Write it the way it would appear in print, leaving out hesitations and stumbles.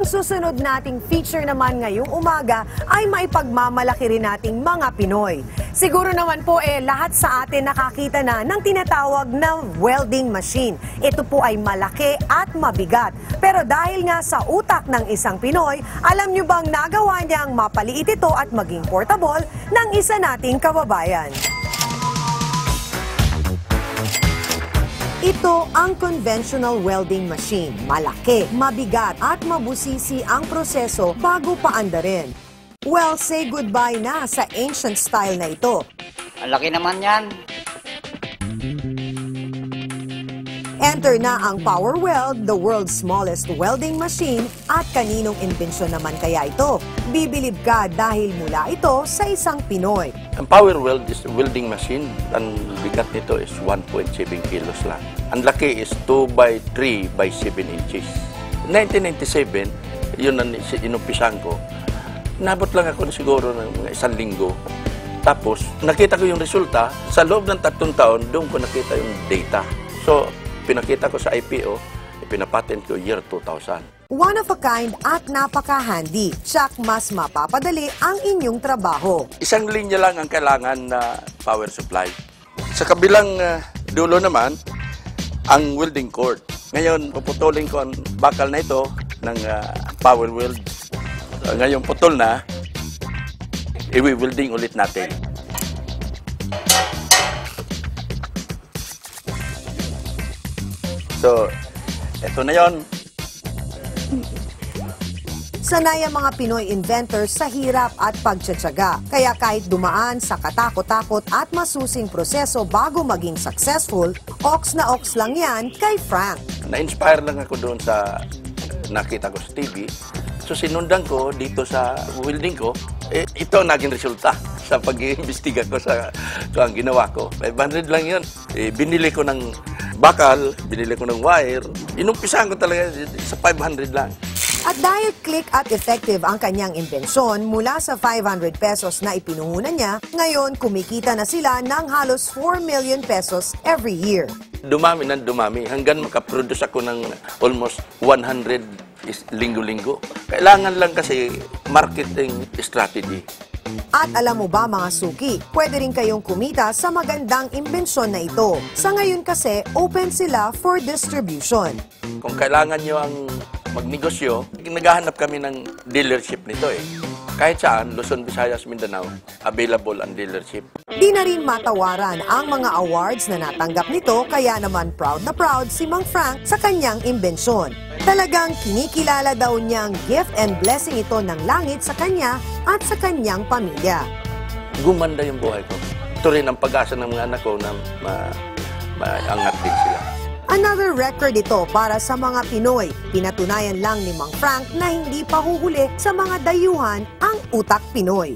susunod nating feature naman ngayong umaga ay maipagmamalaki rin nating mga Pinoy. Siguro naman po lahat sa atin nakakita na ng tinatawag na welding machine. Ito po ay malaki at mabigat. Pero dahil nga sa utak ng isang Pinoy, alam nyo bang nagawa niyang mapaliit ito at maging portable ng isa nating kababayan? Ito ang conventional welding machine. Malaki, mabigat at mabusisi ang proseso bago paandarin. Well, say goodbye na sa ancient style na ito. Ang laki naman yan. Enter na ang Power Weld, the world's smallest welding machine. At kaninong imbensyon naman kaya ito? Bibilib ka dahil mula ito sa isang Pinoy. Ang Power Weld is a welding machine. Ang bigat nito is 1.7 kilos lang. Ang laki is 2 by 3 by 7 inches. 1997, yun ang inumpisan ko. Nabot lang ako siguro ng mga 1 linggo. Tapos, nakita ko yung resulta. Sa loob ng 3 taon, doon ko nakita yung data. So, pinakita ko sa IPO, pinapatent ko year 2000. One of a kind at napaka-handy. Tsak mas mapapadali ang inyong trabaho. Isang linya lang ang kailangan na power supply. Sa kabilang dulo naman, ang welding cord. Ngayon, puputulin ko ang bakal na ito ng power weld. Ngayon, putol na, i-welding ulit natin. So, ito na yon. Sanay ang mga Pinoy inventors sa hirap at pagtsatsaga. Kaya kahit dumaan sa katakot-takot at masusing proseso bago maging successful, ox na ox lang yan kay Frank. Na-inspire lang ako doon sa nakita ko sa TV. So sinundan ko dito sa welding ko. Ito ang naging resulta sa pag-iimbestiga ko sa ang ginawa ko. 500 lang yun. Binili ko ng bakal, binili ko ng wire. Inumpisahan ko talaga sa 500 lang. At dahil click at effective ang kanyang imbensyon, mula sa 500 pesos na ipinuhunan niya, ngayon kumikita na sila ng halos 4 million pesos every year. Dumami ng dumami hanggang makaproduce ako ng almost 100 linggo-linggo. Kailangan lang kasi marketing strategy. At alam mo ba mga suki, pwede rin kayong kumita sa magandang imbensyon na ito. Sa ngayon kasi, open sila for distribution. Kung kailangan nyo ang magnegosyo, naghahanap kami ng dealership nito Kahit saan, Luzon, Visayas, Mindanao, available ang dealership. Di na rin matawaran ang mga awards na natanggap nito, kaya naman proud na proud si Mang Frank sa kanyang imbensyon. Talagang kinikilala daw niyang gift and blessing ito ng langit sa kanya at sa kanyang pamilya. Gumanda yung buhay ko. Ito rin ang pag-asa ng mga anak ko na maangat din sila. Another record ito para sa mga Pinoy. Pinatunayan lang ni Mang Frank na hindi pa huhuli sa mga dayuhan ang utak Pinoy.